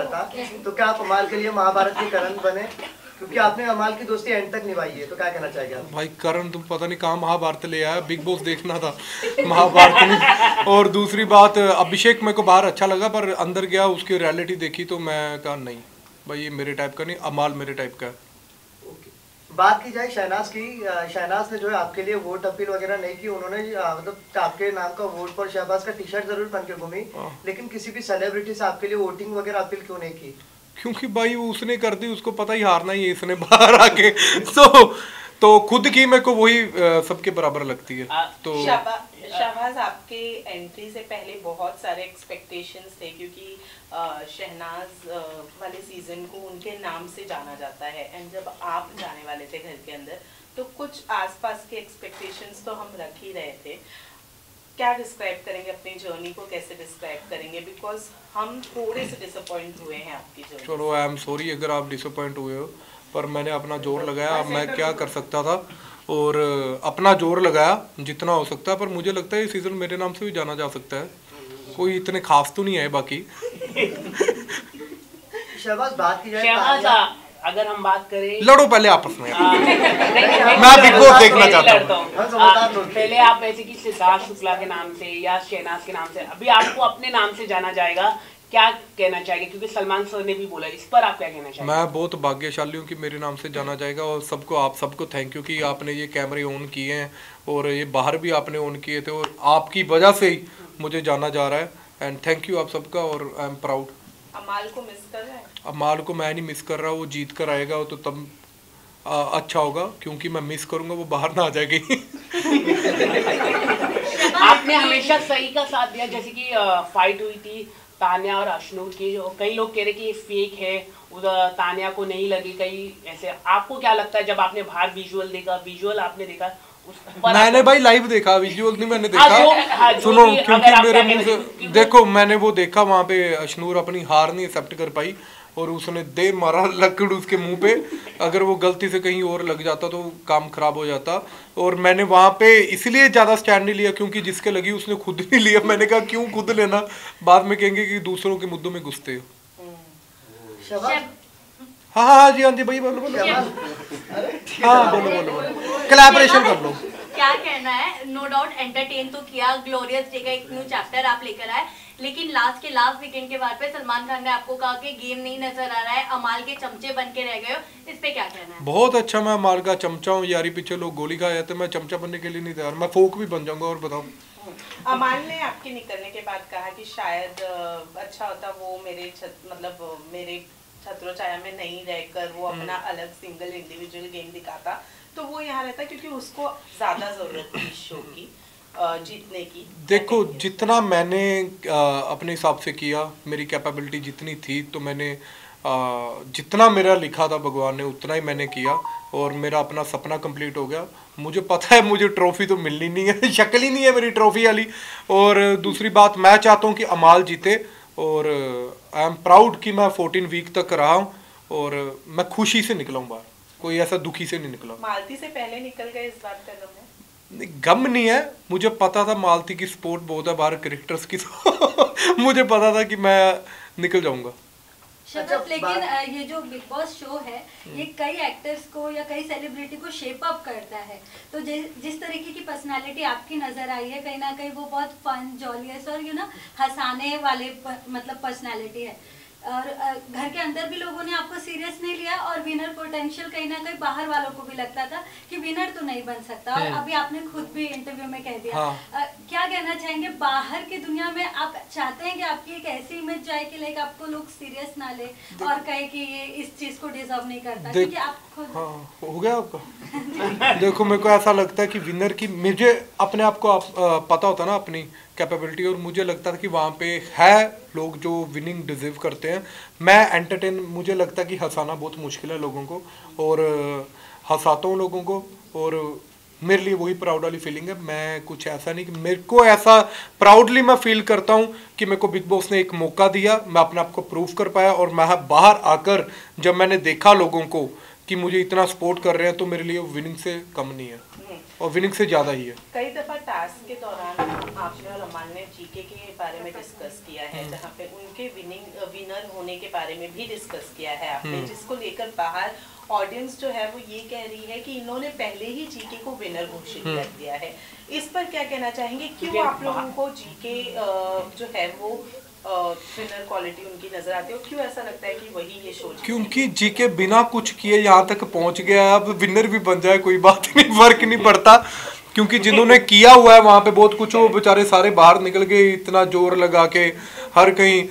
था, तो क्या आप अमाल के लिए महाभारत के करण बने? क्योंकि आपने अमाल की दोस्ती एंड तक निभाई है, तो क्या कहना चाहेंगे आप? भाई करण तुम पता नहीं कहाँ महाभारत ले आया, बिग बॉस देखना था महाभारत नहीं। और दूसरी बात, अभिषेक मेरे को बाहर अच्छा लगा, पर अंदर गया उसकी रियलिटी देखी तो मैं कहा नहीं भाई ये मेरे टाइप का नहीं, अमाल मेरे टाइप का है। बात की जाए शहनाज की, शहनाज ने जो है आपके लिए वोट अपील वगैरह नहीं की, उन्होंने मतलब आपके नाम का वोट फॉर शहबाज का टी शर्ट जरूर पहन के घूमी, लेकिन किसी भी सेलिब्रिटी से आपके लिए वोटिंग वगैरह अपील क्यों नहीं की? क्योंकि भाई उसने कर दी, उसको पता ही हारना ही है इसने बाहर आके तो खुद की मेरे को वही सबके बराबर लगती है। तो शहबाज, आपके एंट्री से पहले बहुत सारे एक्सपेक्टेशंस थे, क्योंकि शहनाज वाले सीजन को उनके नाम से जाना जाता है, एंड जब आप जाने वाले थे घर के अंदर तो कुछ आसपास के एक्सपेक्टेशंस तो हम रख ही रहे थे। क्या डिस्क्राइब करेंगे अपनी जर्नी को, कैसे डिस्क्राइब करेंगे? बिकॉज हम थोड़े से डिसअपॉइंट हुए हैं आपकी जर्नी। चलो आई एम सॉरी अगर आप डिसअपॉइंट हुए हो, पर मैंने अपना जोर लगाया, अब मैं क्या कर सकता था, और अपना जोर लगाया जितना हो सकता है। पर मुझे लगता है ये सीजन मेरे नाम से भी जाना जा सकता है, कोई इतने खास तो नहीं है बाकी। शहबाज, बात की जाए अगर हम बात करें, लड़ो पहले आपस में। मैं बिग बॉस देखना चाहता हूँ। पहले आप ऐसे कि सिद्धार्थ शुक्ला के नाम से या शहनाज के नाम से, अभी आपको अपने नाम से जाना जाएगा, क्या कहना चाहिए? क्योंकि सलमान सर ने भी बोला, इस पर आप क्या कहना चाहिए? मैं बहुत भाग्यशाली हूँ कि मेरे नाम से जाना जाएगा, और सबको आप सबको थैंक यू कि आपने ये कैमरे ऑन किए हैं और ये बाहर भी आपने ऑन किए थे, और आपकी वजह से ही मुझे जाना जा रहा है। एंड थैंक यू आप सबका, और आई एम प्राउड। अमाल को मिस कर रहे हैं? अमाल को मैं नहीं मिस कर रहा, वो जीत कर आएगा तो तब अच्छा होगा, क्योंकि मैं मिस करूंगा वो बाहर ना आ जाएगी। आपने हमेशा सही का साथ दिया, जैसे कि फाइट हुई थी तान्या और अशनूर की, जो कई लोग कह रहे कि ये फेक है, उधर तान्या को नहीं लगी, कई ऐसे। आपको क्या लगता है जब आपने बाहर विजुअल देखा, विजुअल आपने देखा? मैंने भाई लाइव देखा, विजुअल नहीं मैंने देखा। सुनो, क्योंकि मेरे मुंह से देखो, मैंने वो देखा वहाँ पे अशनूर अपनी हार नहीं एक्सेप्ट कर पाई और उसने दे मारा लकड़ उसके मुंह पे। अगर वो गलती से कहीं और लग जाता तो काम खराब हो जाता। और मैंने वहाँ पे इसलिए ज़्यादा स्टैंड नहीं लिया क्योंकि जिसके लगी उसने खुद नहीं लिया। मैंने कहा क्यों खुद लेना, बाद में कहेंगे कि दूसरों के मुद्दों में घुसते हो। हाँ हाँ जी, हाँ जी भाई, बोलो बोलो। हाँ बोलो बोलो बोलो, कोलैबोरेशन कर लो। क्या कहना है? नो डाउट एंटरटेन तो किया, ग्लोरियस डे का एक न्यू चैप्टर आप लेकर आए, लेकिन लास्ट वीकेंड के बाद पे सलमान खान ने आपको कहा कि गेम नहीं नजर आ रहा है, अमाल के चमचे बन के रह गए हो, इस पे क्या कहना है? बहुत अच्छा, मैं अमाल का चमचा हूँ। यारी पीछे लोग गोली खा जाते, मैं चमचा बनने के लिए नहीं तैयार, मैं फोक भी बन जाऊंगा। और बताओ, अमाल ने आपके निकलने के बाद कहा कि शायद अच्छा होता वो मेरे छत्रो छाया में नहीं रहकर वो अपना अलग सिंगल इंडिविजुअल गेम दिखाता, तो वो यहाँ रहता क्योंकि उसको ज्यादा जरूरत थी शो की जीतने की। देखो, जितना मैंने अपने हिसाब से किया, मेरी कैपेबिलिटी जितनी थी, तो मैंने जितना मेरा लिखा था भगवान ने उतना ही मैंने किया, और मेरा अपना सपना कंप्लीट हो गया। मुझे पता है मुझे ट्रॉफी तो मिलनी नहीं है, शक्ल ही नहीं है मेरी ट्रॉफी वाली। और दूसरी बात, मैं चाहता हूँ कि अमाल जीते, और आई एम प्राउड कि मैं 14 वीक तक रहा हूँ और मैं खुशी से निकला हूँ बाहर, कोई ऐसा दुखी से नहीं निकला। मालती से पहले निकल गए, इस बात का गम है? गम नहीं है, मुझे पता था मालती की सपोर्ट बहुत है बाहर क्रिकेटर्स की, तो मुझे पता था कि मैं निकल जाऊंगा। लेकिन ये जो बिग बॉस शो है ये कई एक्टर्स को या कई सेलिब्रिटी को शेप अप करता है, तो जिस तरीके की पर्सनालिटी आपकी नजर आई है, कहीं ना कहीं वो बहुत फन, जॉलियस और हंसाने वाले मतलब पर्सनालिटी है। और घर के अंदर भी लोगों ने आपको सीरियस नहीं लिया, और विनर पोटेंशियल कहीं ना कहीं बाहर वालों को भी लगता था कि विनर तो नहीं बन सकता, और अभी आपने खुद भी इंटरव्यू में कह दिया। क्या कहना चाहेंगे, बाहर की दुनिया में आप चाहते हैं कि आपकी एक ऐसी इमेज जाए कि लाइक आपको लोग सीरियस ना ले और कहे कि ये इस चीज को डिजर्व नहीं करता, क्योंकि आप खुद। हाँ, हो गया आपका। देखो, मेरे को ऐसा लगता है कि विनर की, मुझे अपने आप को पता होता ना अपनी कैपेबिलिटी, और मुझे लगता था कि वहाँ पे है लोग जो विनिंग डिजर्व करते हैं। मैं एंटरटेन, मुझे लगता है कि हंसाना बहुत मुश्किल है लोगों को, और हंसाता हूँ लोगों को, और मेरे लिए वही प्राउड वाली फीलिंग है। मैं कुछ ऐसा नहीं कि मेरे को ऐसा प्राउडली मैं फील करता हूँ कि मेरे को बिग बॉस ने एक मौका दिया, मैं अपने आप को प्रूव कर पाया, और मैं बाहर आकर जब मैंने देखा लोगों को कि मुझे इतना सपोर्ट कर रहे हैं, तो मेरे लिए विनिंग से कम नहीं है और विनिंग से ज़्यादा ही है। कई दफ़ा टास्क के दौरान आपने और अमान ने जीके के बारे में डिस्कस किया है, जहाँ पे उनके विनर होने के बारे में भी डिस्कस किया है आपने, जिसको लेकर बाहर ऑडियंस जो है वो ये कह रही है कि इन्होंने पहले ही जीके को विनर घोषित कर दिया है। इस पर क्या कहना चाहेंगे? क्यों आप लोगों को जीके जो है वो विनर क्वालिटी उनकी नजर आती है, और क्यों ऐसा लगता है कि वही ये शो? क्योंकि जीके बिना कुछ किए यहाँ तक पहुँच गया, अब विनर भी बन जाए कोई बात नहीं, फर्क नहीं पड़ता। क्योंकि जिन्होंने किया हुआ है वहाँ पे बहुत कुछ, वो बेचारे सारे बाहर निकल गए, इतना जोर लगा के हर कहीं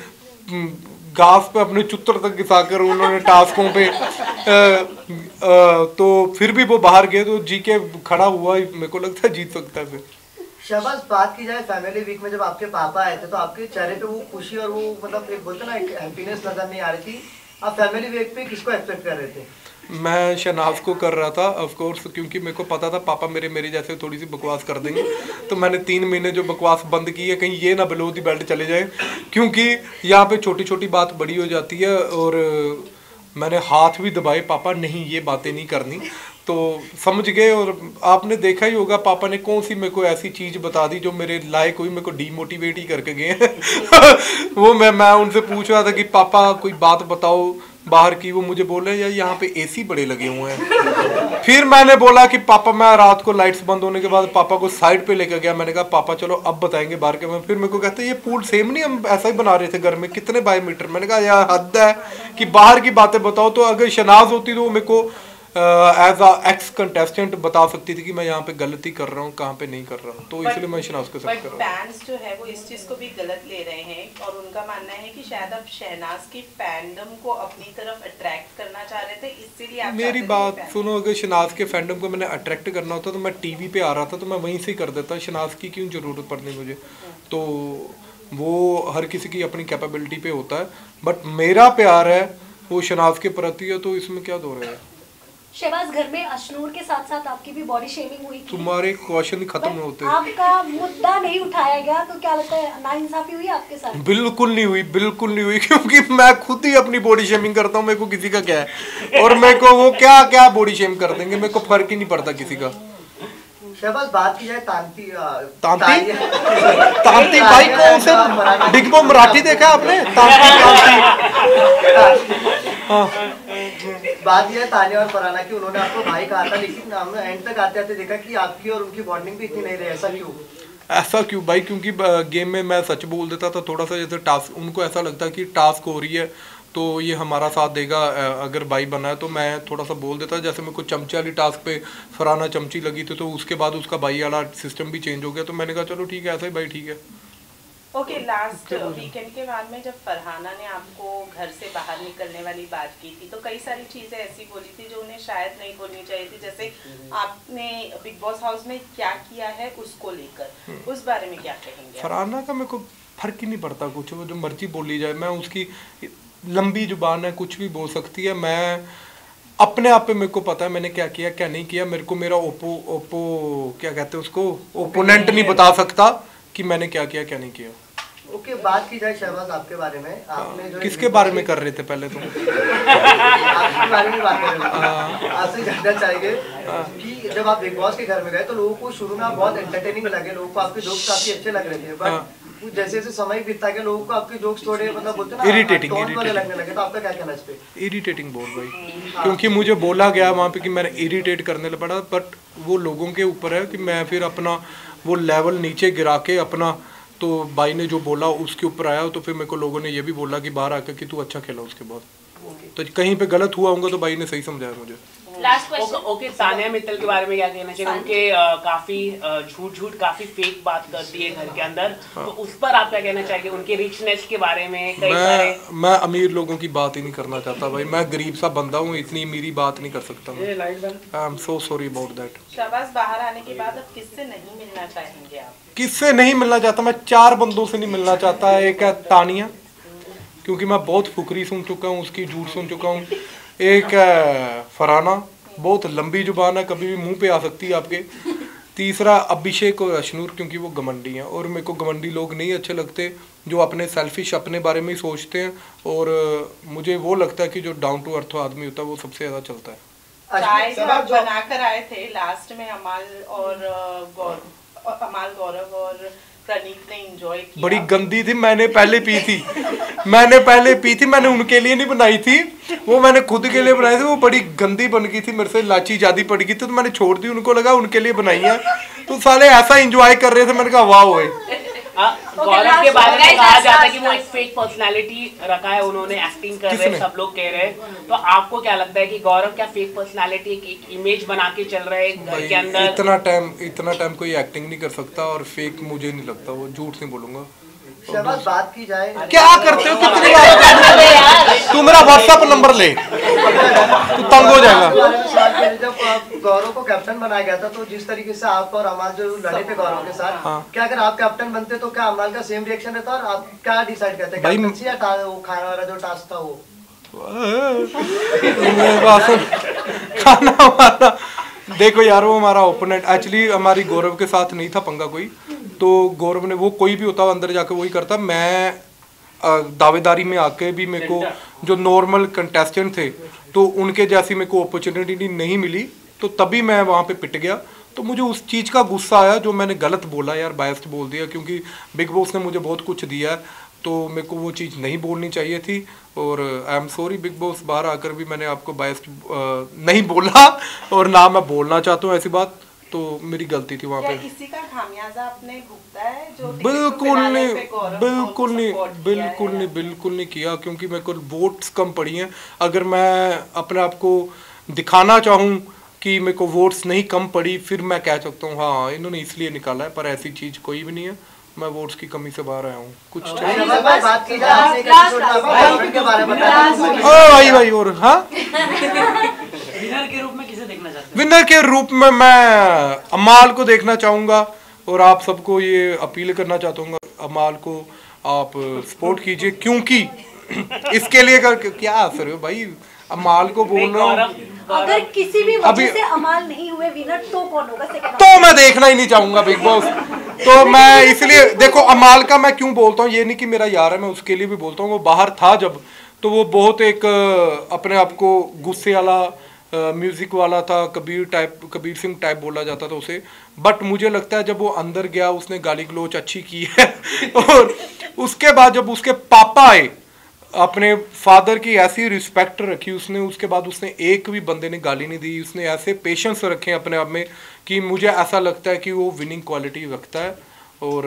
घास पे अपने चुत्तर तक घिसा कर उन्होंने टास्कों पे तो फिर भी वो बाहर गए, तो जीके खड़ा हुआ, मेरे को लगता है जीत सकता है फिर। शहबाज, बात की जाए फैमिली वीक में जब आपके पापा आए थे तो आपके चेहरे पे वो खुशी और वो मतलब एक बोलते ना एक हैप्पीनेस नजर नहीं आ रही थी। आप फैमिली वीक पे किसको एक्सपेक्ट कर रहे थे? मैं शहनाज को कर रहा था ऑफ कोर्स, क्योंकि मेरे को पता था पापा मेरे जैसे थोड़ी सी बकवास कर देंगे, तो मैंने 3 महीने जो बकवास बंद की है, कहीं ये ना बिलो दी बेल्ट चले जाए, क्योंकि यहाँ पे छोटी छोटी बात बड़ी हो जाती है। और मैंने हाथ भी दबाए, पापा नहीं ये बातें नहीं करनी, तो समझ गए। और आपने देखा ही होगा पापा ने कौन सी मेरे को ऐसी चीज़ बता दी जो मेरे लायक हुई, मेरे को डीमोटिवेट ही करके गए वो मैं उनसे पूछ रहा था कि पापा कोई बात बताओ बाहर की, वो मुझे बोल रहे हैं यार यहाँ पे एसी बड़े लगे हुए हैं। फिर मैंने बोला कि पापा, मैं रात को लाइट्स बंद होने के बाद पापा को साइड पे लेकर गया, मैंने कहा पापा चलो अब बताएंगे बाहर के में। फिर मेरे को कहते ये पूल सेम नहीं, हम ऐसा ही बना रहे थे घर में, कितने बाय मीटर। मैंने कहा यार हद है कि बाहर की बातें बताओ। तो अगर शहनाज होती तो वो मेरे को एज अ एक्स कंटेस्टेंट बता सकती थी कि मैं यहाँ पे गलती कर रहा हूँ, कहाँ पे नहीं कर रहा हूँ, तो इसलिए मैं शहनाज को सपोर्ट कर रहा हूँ। फैंस जो है वो इस चीज को भी गलत ले रहे हैं और उनका मानना है कि शायद आप शहनाज की फैंडम को अपनी तरफ अट्रैक्ट करना चाह रहे थे, इसीलिए आप मेरी बात सुनो, अगर शहनाज के फैंडम को मैंने अट्रैक्ट करना होता तो मैं टीवी पे आ रहा था तो मैं वहीं से कर देता, शहनाज की क्यों जरूरत पड़नी मुझे। तो वो हर किसी की अपनी कैपेबिलिटी पे होता है, बट मेरा प्यार है वो शहनाज के प्रति है, तो इसमें क्या दो रहे हैं। शहबाज, घर में अशनूर के साथ साथ आपकी भी बॉडी शेमिंग हुई थी। तुम्हारे क्वेश्चन खत्म होते, आपका मुद्दा नहीं उठाया गया, तो क्या लगता है नाइंसाफी हुई आपके साथ? बिल्कुल नहीं हुई, बिल्कुल नहीं हुई, क्योंकि मैं खुद ही अपनी बॉडी शेमिंग करता हूँ, मेरे को किसी का क्या है, और मेरे को वो क्या क्या बॉडी शेम कर देंगे, मेरे को फर्क ही नहीं पड़ता किसी का। शहबाज, बात की जाए तांती तांती भाई कौन से बिग बॉस मराठी देखा आपने? बात यह है तानिया और फरहाना की, उन्होंने आपको भाई कहा था, लेकिन हमने एंड तक आते आते देखा कि आपकी और उनकी बॉन्डिंग भी इतनी नहीं रही, ऐसा क्यों? ऐसा क्यों भाई? क्योंकि गेम में मैं सच बोल देता था थोड़ा सा, जैसे टास्क उनको ऐसा लगता कि टास्क हो रही है तो ये हमारा साथ देगा, अगर भाई बना है तो मैं थोड़ा सा बोल देता। जैसे मेरे को चमचे वाली टास्क पे फरहाना चमची लगी थी, तो उसके बाद उसका भाई वाला सिस्टम भी चेंज हो गया, तो मैंने कहा चलो ठीक है ऐसा ही भाई ठीक है। ओके, लास्ट वीकेंड के बाद में जब फरहाना ने आपको घर से बाहर निकलने वाली बात की थी, तो कई सारी चीजें ऐसी बोली थी जो उन्हें शायद नहीं बोलनी चाहिए थी, जैसे आपने बिग बॉस हाउस में क्या किया है उसको लेकर, उस बारे में क्या कहेंगे? फरहाना का मेरे को फर्क ही नहीं पड़ता कुछ, वो जो मर्जी बोली जाए, मैं उसकी लंबी जुबान है, कुछ भी बोल सकती है। मैं अपने आप पे मेरे को पता है मैंने क्या किया क्या नहीं किया, मेरे को मेरा ओपो क्या कहते हैं उसको, ओपोनेंट नहीं बता सकता कि मैंने क्या किया क्या नहीं किया। ओके, बात की जाए शहबाज आपके बारे में, आपने जो किसके बारे में कर रहे थे पहले तो? आपके बारे में बात कर रहे थे। आपसे जानना चाहेंगे कि जब आप बिग बॉस के घर में गए तो लोगों को शुरू में आप बहुत एंटरटेनिंग लगे, लोगों को आपके जोक्स काफी अच्छे लग रहे थे, बट जैसे जैसे समय बीतता गया लोगों को आपके जोक्स थोड़े मतलब बोलते हैं ना इरिटेटिंग लगने लगे, तो आपका क्या कहना है इस पे? इरिटेटिंग बोल भाई, क्योंकि मुझे बोला गया वहाँ पे कि मैंने इरिटेट करने पड़ा, बट वो लोगों के ऊपर है कि मैं फिर अपना वो लेवल नीचे गिरा के अपना, तो भाई ने जो बोला उसके ऊपर आया, तो फिर मेरे को लोगों ने ये भी बोला कि बाहर आकर कि तू अच्छा खेला उसके बाद, तो कहीं पे गलत हुआ होगा तो भाई ने सही समझाया मुझे। Last question. Okay, Tania Mittal के बारे में क्या कहना चाहिए? उनके काफी झूठ काफी फेक बात करती है घर के अंदर, तो उस पर आप क्या कहना चाहेंगे? उनके रिचनेस के बारे में कई सारे। मैं अमीर लोगों की बात ही नहीं करना चाहता भाई, मैं गरीब सा बंदा हूँ, इतनी मेरी बात नहीं कर सकता। I am so sorry about that. Shahbaz, बाहर आने के बाद अब किससे नहीं मिलना चाहेंगे आप? किससे नहीं मिलना चाहता? मैं 4 बंदों से नहीं मिलना चाहता। एक है तानिया, क्योंकि मैं बहुत फुकरी सुन चुका हूँ, उसकी झूठ सुन चुका हूँ। एक है फरहाना, बहुत लंबी जुबान है, कभी भी मुंह पे आ सकती है आपके। तीसरा अभिषेक और अशनूर, क्योंकि वो घमंडी हैं, और मेरे को घमंडी लोग नहीं अच्छे लगते जो अपने सेल्फिश अपने बारे में ही सोचते हैं, और मुझे वो लगता है कि जो डाउन टू अर्थ आदमी होता है वो सबसे ज़्यादा चलता है। चाय जो आप बनाकर आए थे लास्ट में, अमाल गौरव और प्रणीत ने एंजॉय किया। बड़ी गंदी थी, मैंने पहले पी थी, मैंने उनके लिए नहीं बनाई थी, वो मैंने खुद के लिए बनाई थी। वो बड़ी गंदी बन गई थी, मेरे से इलायची ज्यादा पड़ गई थी, तो मैंने छोड़ दी। उनको लगा उनके लिए बनाई है, तो साले ऐसा एंजॉय कर रहे थे, मैंने कहा वाह हुए। गौरव के बारे में कहा जाता है कि वो एक फेक पर्सनालिटी रखा है, उन्होंने एक्टिंग कर रहे हैं, सब लोग कह रहे हैं। तो आपको क्या लगता है कि गौरव क्या फेक पर्सनालिटी, एक इमेज बना के चल रहे हैं घर के अंदर? इतना टाइम कोई एक्टिंग नहीं कर सकता, और फेक मुझे नहीं लगता, वो झूठ नहीं बोलूंगा। शहबाज, बात की जाए, क्या करते हो, कितनी बार तू मेरा व्हाट्सएप नंबर ले, तू तंग हो जाएगा। जब गौरव को कैप्टन बनाया गया था, तो जिस तरीके से आप और अमाल जो लड़े थे गौरव के साथ, क्या अगर आप कैप्टन बनते तो क्या अमाल का सेम रिएक्शन रहता, और आप क्या डिसाइड करते, कैप्टनसी या वो खाना वाला जो टास्क था वो? खाना वाला देखो यार, वो हमारा ओपोनेंट एक्चुअली हमारी गौरव के साथ नहीं था पंगा कोई, तो गौरव ने, वो कोई भी होता अंदर जाके वही करता। मैं दावेदारी में आके भी मेरे को जो नॉर्मल कंटेस्टेंट थे, तो उनके जैसी मेरे को अपॉर्चुनिटी नहीं मिली, तो तभी मैं वहाँ पे पिट गया। तो मुझे उस चीज़ का गुस्सा आया जो मैंने गलत बोला यार, बायस्ड बोल दिया, क्योंकि बिग बॉस ने मुझे बहुत कुछ दिया है, तो मेरे को वो चीज़ नहीं बोलनी चाहिए थी। और I am sorry big boss, बाहर आकर भी मैंने आपको बायस्ड नहीं बोला, और ना मैं बोलना चाहता हूँ ऐसी बात, तो मेरी गलती थी वहाँ पे। किसी का खामियाजा आपने भुगता है जो बिल्कुल नहीं किया, क्योंकि मेरे को वोट्स कम पड़ी हैं। अगर मैं अपने आप को दिखाना चाहूँ कि मेरे को वोट्स नहीं कम पड़ी, फिर मैं कह सकता हूँ हाँ इन्होंने इसलिए निकाला है, पर ऐसी चीज़ कोई भी नहीं है। मैं वोट्स की कमी से बाहर आया हूँ कुछ भाई। और हाँ, विनर के रूप में किसे देखना चाहते हैं? विनर के रूप में मैं अमाल को देखना चाहूँगा, और आप सबको ये अपील करना चाहता हूँ, अमाल को आप सपोर्ट कीजिए, क्योंकि इसके लिए क्या असर है भाई, अमाल को बोल रहा हूँ। अगर किसी भी वजह से अमाल नहीं हुए विनर, तो कौन होगा सेकंड? तो मैं देखना ही नहीं चाहूंगा बिग बॉस। तो मैं इसलिए देखो, अमाल का मैं क्यों बोलता हूँ, ये नहीं कि मेरा यार है, मैं उसके लिए भी बोलता हूँ। वो बाहर था जब, तो वो बहुत एक अपने आप को गुस्से वाला, म्यूजिक वाला था, कबीर सिंह टाइप बोला जाता था उसे। बट मुझे लगता है जब वो अंदर गया, उसने गाली गलोच अच्छी की है और उसके बाद जब उसके पापा आए, अपने फादर की ऐसी रिस्पेक्ट रखी उसने, उसके बाद उसने एक भी बंदे ने गाली नहीं दी। उसने ऐसे पेशेंस रखे अपने आप में कि मुझे ऐसा लगता है कि वो विनिंग क्वालिटी रखता है, और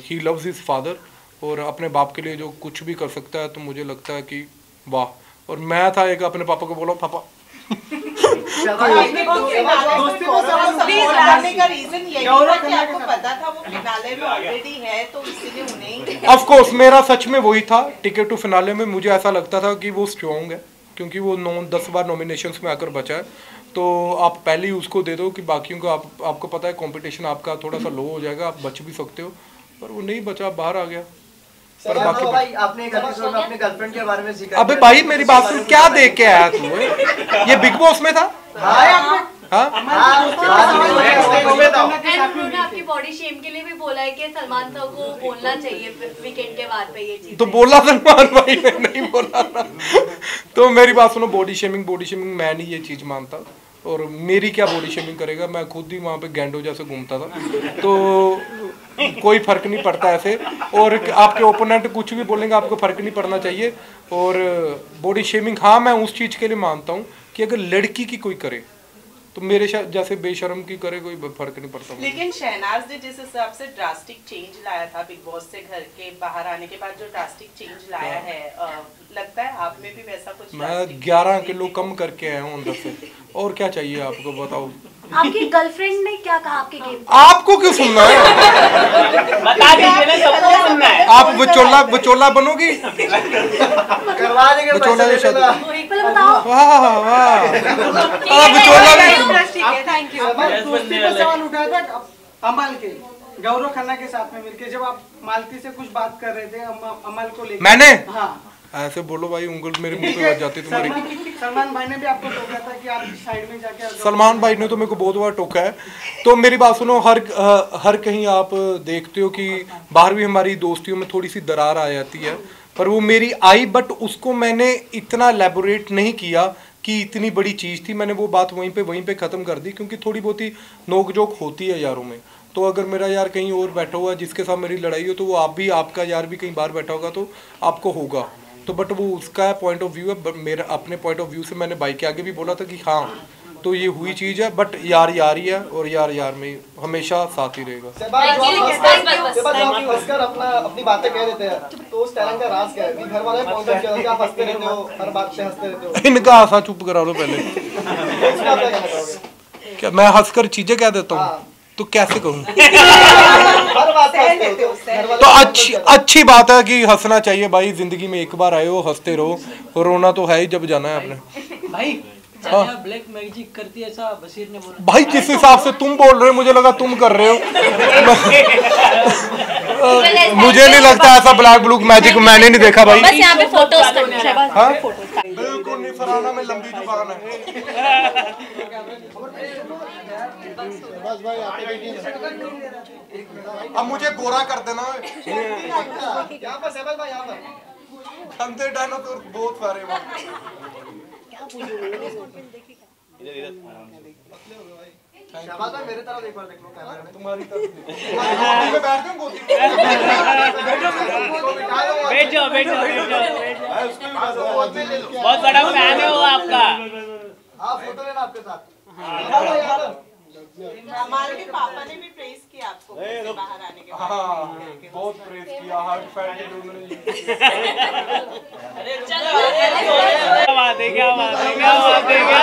ही लव्स हिज फादर, और अपने बाप के लिए जो कुछ भी कर सकता है, तो मुझे लगता है कि वाह। और मैं था एक अपने पापा को बोला, पापा ऑफ कोर्स मेरा सच में वही था, टिकट टू फिनाले में मुझे ऐसा लगता था कि वो स्ट्रॉन्ग है, क्योंकि वो 9-10 बार नॉमिनेशंस में आकर बचा है। तो आप पहले ही उसको दे दो कि बाकियों को आपको पता है कंपटीशन आपका थोड़ा सा लो हो जाएगा, आप बच भी सकते हो, पर वो नहीं बचा, बाहर आ गया। पर बाकी भाई, आपने एक एपिसोड में अपने गर्लफ्रेंड के बारे में जिक्र, अबे भाई मेरी बात सुन, क्या देख के आया तू? ये बिग बॉस में था? उन्होंने आपकी बॉडी शेम के लिए भी बोला है कि सलमान साहब को बोलना चाहिए वीकेंड के बाद पे ये चीज। तो बोला सलमान भाई ने, नहीं बोला ना। तो मेरी बात सुनो, बॉडी शेमिंग मैं नहीं ये चीज मानता, और मेरी क्या बॉडी शेमिंग करेगा, मैं खुद ही वहाँ पे गैंडो जैसे घूमता था, तो कोई फर्क नहीं पड़ता ऐसे। और आपके ओपोनेंट कुछ भी बोलेंगे, आपको फर्क नहीं पड़ना चाहिए। और बॉडी शेमिंग हाँ मैं उस चीज़ के लिए मानता हूँ कि अगर लड़की की कोई करे, तो मेरे जैसे बेशरम की करे, कोई फर्क नहीं पड़ता। लेकिन शहनाज ने जिस हिसाब से ड्रास्टिक चेंज लाया था बिग बॉस से घर के बाहर आने के बाद, जो ड्रास्टिक चेंज लाया है, लगता है आप में भी वैसा कुछ? मैं 11 किलो कम करके आया हूँ अंदर से, और क्या चाहिए आपको, बताओ। आपकी गर्लफ्रेंड ने क्या कहा आपके गेम? आपको क्यों सुनना है? बता दीजिए ना, सबको सुनना है। आप बचोला बनोगी? करवा देंगे, बचोला के साथ। बताओ। वाह वाह, बचोला भी। Thank you. दोस्ती का सवाल उठाया था अमल के, गौरव खन्ना के साथ में मिलके, जब आप मालती से कुछ बात कर रहे थे अमल को लेकर। मैंने? हाँ। ऐसे बोलो भाई, उंगल मेरे मुंह पे बच जाती तुम्हारी। सलमान भाई ने भी आपको टोका था कि आप साइड में जाके। सलमान भाई ने तो मेरे को बहुत बार टोका है। तो मेरी बात सुनो, हर कहीं आप देखते हो कि बाहर भी हमारी दोस्तियों में थोड़ी सी दरार आ जाती है, पर वो मेरी आई, बट उसको मैंने इतना एलेबोरेट नहीं किया कि इतनी बड़ी चीज़ थी, मैंने वो बात वहीं पे ख़त्म कर दी, क्योंकि थोड़ी बहुत ही नोक जोक होती है यारों में। तो अगर मेरा यार कहीं और बैठा हुआ है जिसके साथ मेरी लड़ाई हो, तो वो आपका यार भी कहीं बाहर बैठा होगा तो आपको होगा। तो बट वो उसका पॉइंट ऑफ व्यू है, मेरा अपने पॉइंट ऑफ व्यू से मैंने भाई के आगे भी बोला था कि हाँ तो ये हुई चीज़ है, बट यार यार ही है और यार यार में हमेशा साथ ही रहेगा। अपनी बातें कह देते हैं तो उस टैलेंट का राज क्या है? घर वाले पॉइंट ऑफ व्यू आप हंसते रहते हो, हर बात पे हंसते रहते हो। इनका हंसा चुप करा लो पहले। क्या मैं हंसकर चीजें कह देता हूँ? तो कैसे कहूँ? तो अच्छी बात है कि हंसना चाहिए भाई, जिंदगी में एक बार आए हो, हंसते रहो, रोना तो है ही जब जाना है आपने। भाई ब्लैक मैजिक करती है ऐसा बशीर ने बोला। भाई जिस हिसाब से तुम बोल रहे हो मुझे लगा तुम कर रहे हो। मुझे नहीं लगता ऐसा ब्लैक ब्लू मैजिक, मैंने नहीं देखा भाई। बस यहाँ पे फोटोज बिल्कुल नहीं, फराना में लंबी दुकान है। अब मुझे गोरा कर देना। यहाँ पर सहबाज भाई, यहाँ पर अंदर डायनासोर बहुत सारे। शाबाश भाई, मेरे तरफ एक बार देख लो कैमरे में, तुम्हारी तरफ। बैठ जाओ बहुत बड़ा फैन है वो आपका। हाँ फोटो लेना आपके साथ। हमारे भी पापा ने भी प्रेस किया आपको बाहर आने के बाद। हाँ बहुत प्रेस किया, हार्ट फैट के लोगों ने। क्या बात है, क्या बात है, क्या बात है, क्या